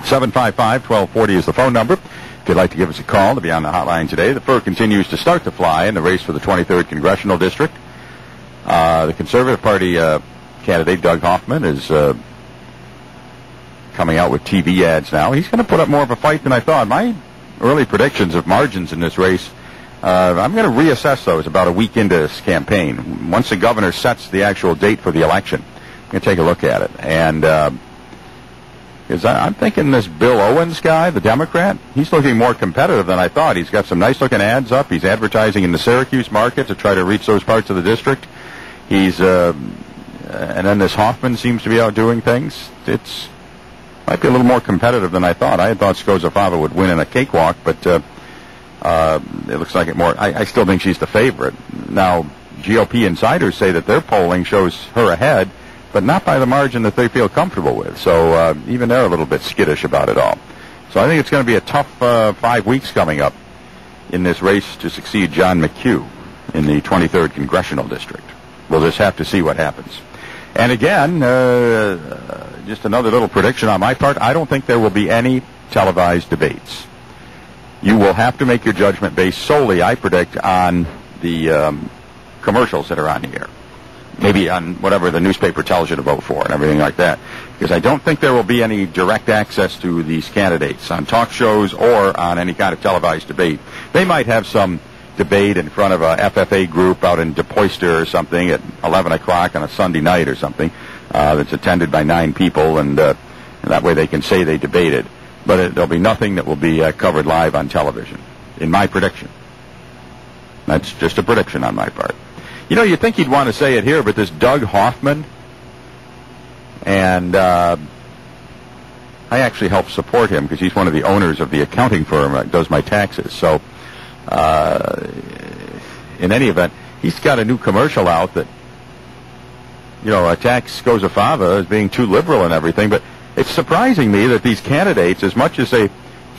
755-1240 is the phone number. If you'd like to give us a call to be on the hotline today. The fur continues to start to fly in the race for the 23rd Congressional District. The Conservative Party candidate, Doug Hoffman, is coming out with TV ads now. He's going to put up more of a fight than I thought. My early predictions of margins in this race, I'm going to reassess those about a week into this campaign. Once the governor sets the actual date for the election, I'm going to take a look at it. And I'm thinking this Bill Owens guy, the Democrat, he's looking more competitive than I thought. He's got some nice-looking ads up. He's advertising in the Syracuse market to try to reach those parts of the district. He's and then this Hoffman seems to be out doing things. It's might be a little more competitive than I thought. I had thought Skozafava would win in a cakewalk, but it looks like it more. I still think she's the favorite. Now, GOP insiders say that their polling shows her ahead, but not by the margin that they feel comfortable with. So even they're a little bit skittish about it all. So I think it's going to be a tough 5 weeks coming up in this race to succeed John McHugh in the 23rd Congressional District. We'll just have to see what happens. And again, just another little prediction on my part, I don't think there will be any televised debates. You will have to make your judgment based solely, I predict, on the commercials that are on the air. Maybe on whatever the newspaper tells you to vote for and everything like that. Because I don't think there will be any direct access to these candidates on talk shows or on any kind of televised debate. They might have some debate in front of a FFA group out in DePoyster or something at 11 o'clock on a Sunday night or something that's attended by 9 people, and that way they can say they debated. But there'll be nothing that will be covered live on television, in my prediction. That's just a prediction on my part. You know, you'd think he'd want to say it here, but this Doug Hoffman, and I actually help support him because he's one of the owners of the accounting firm that does my taxes. So, in any event, he's got a new commercial out that, you know, attacks Skozafava as being too liberal and everything, but it's surprising me that these candidates, as much as they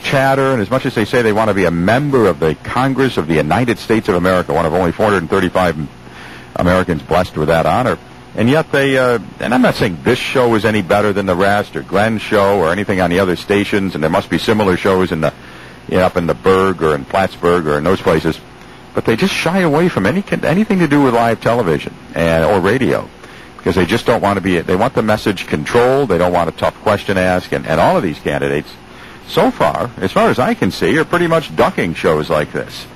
chatter and as much as they say they want to be a member of the Congress of the United States of America, one of only 435 Americans blessed with that honor, and yet they, and I'm not saying this show is any better than the rest, or Glenn's show, or anything on the other stations, and there must be similar shows in the, you know, up in the Berg or in Plattsburgh or in those places, but they just shy away from anything to do with live television or radio, because they just don't want to be, they want the message controlled, they don't want a tough question asked, and all of these candidates, so far as I can see, are pretty much ducking shows like this.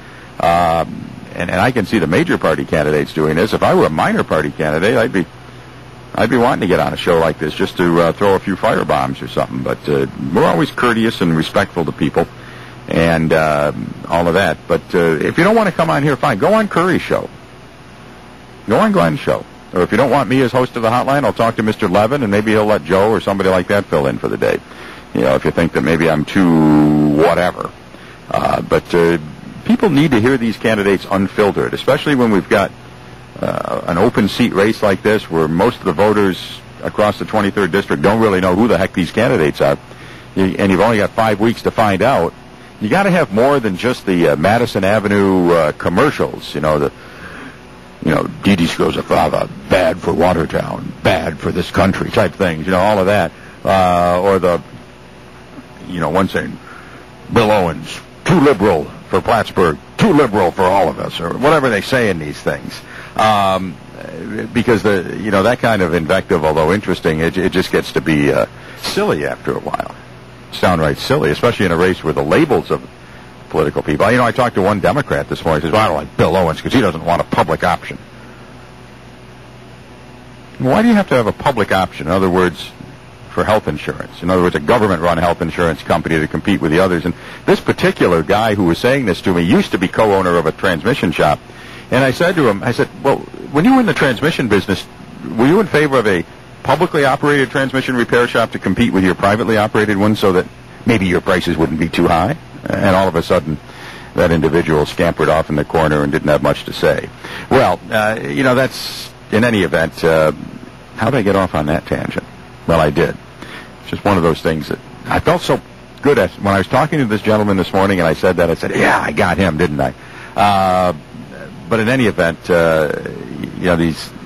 And I can see the major party candidates doing this. If I were a minor party candidate, I'd be wanting to get on a show like this just to throw a few firebombs or something. But we're always courteous and respectful to people and all of that. But if you don't want to come on here, fine. Go on Curry's show. Go on Glenn's show. Or if you don't want me as host of the hotline, I'll talk to Mr. Levin, and maybe he'll let Joe or somebody like that fill in for the day. You know, if you think that maybe I'm too whatever. But people need to hear these candidates unfiltered, especially when we've got an open seat race like this where most of the voters across the 23rd District don't really know who the heck these candidates are. And you've only got 5 weeks to find out. You got to have more than just the Madison Avenue commercials, you know, Didi Skozafava, bad for Watertown, bad for this country type things, you know, all of that. Or the, you know, one saying, Bill Owens, too liberal for Plattsburgh, too liberal for all of us, or whatever they say in these things. Because that kind of invective, although interesting, it just gets to be silly after a while. It's downright silly, especially in a race where the labels of political people. You know, I talked to one Democrat this morning. He says, well, I don't like Bill Owens because he doesn't want a public option. Why do you have to have a public option? In other words, for health insurance. In other words, a government-run health insurance company to compete with the others. And this particular guy who was saying this to me used to be co-owner of a transmission shop. And I said to him, well, when you were in the transmission business, were you in favor of a publicly operated transmission repair shop to compete with your privately operated one so that maybe your prices wouldn't be too high? And all of a sudden, that individual scampered off in the corner and didn't have much to say. Well, that's, in any event, how did I get off on that tangent? Well, I did. It's just one of those things that I felt so good at. When I was talking to this gentleman this morning and I said that, I said, yeah, I got him, didn't I? But in any event,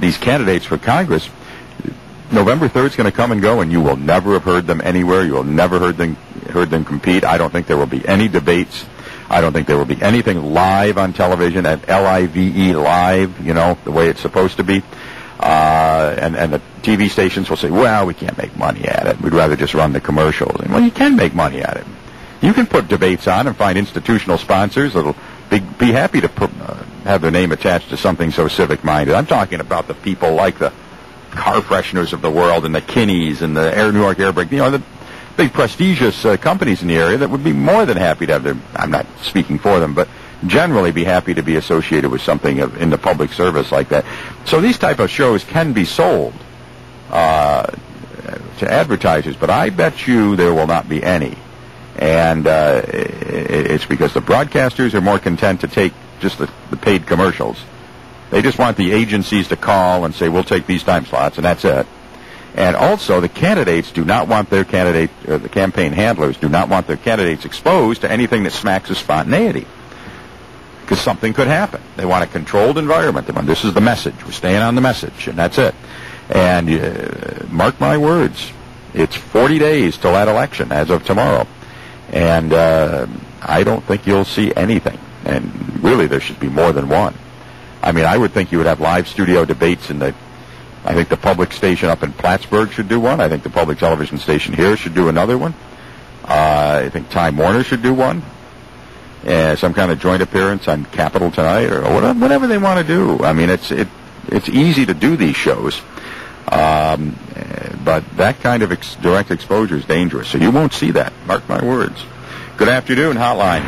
these candidates for Congress, November 3rd is going to come and go, and you will never have heard them anywhere. You will never heard them heard them compete. I don't think there will be any debates. I don't think there will be anything live on television at LIVE live, you know, the way it's supposed to be. And the TV stations will say, well, we can't make money at it. We'd rather just run the commercials. And, well, you can make money at it. You can put debates on and find institutional sponsors that'll be happy to have their name attached to something so civic-minded. I'm talking about the people like the car fresheners of the world and the Kinneys and the New York Air Brake, you know, the big prestigious companies in the area that would be more than happy to have their, I'm not speaking for them, but generally be happy to be associated with something in the public service like that. So these type of shows can be sold to advertisers, but I bet you there will not be any. And it's because the broadcasters are more content to take just the paid commercials. They just want the agencies to call and say, we'll take these time slots, and that's it. And also, the candidates do not want their candidate, or the campaign handlers do not want their candidates exposed to anything that smacks of spontaneity, because something could happen. They want a controlled environment. They want, this is the message. We're staying on the message, and that's it. And mark my words, it's 40 days till that election as of tomorrow. And I don't think you'll see anything. And really, there should be more than one. I mean, I would think you would have live studio debates in I think the public station up in Plattsburgh should do one. I think the public television station here should do another one. I think Time Warner should do one. Some kind of joint appearance on Capitol Tonight or whatever they want to do. I mean, it's easy to do these shows. But that kind of direct exposure is dangerous. So you won't see that. Mark my words. Good afternoon, Hotline.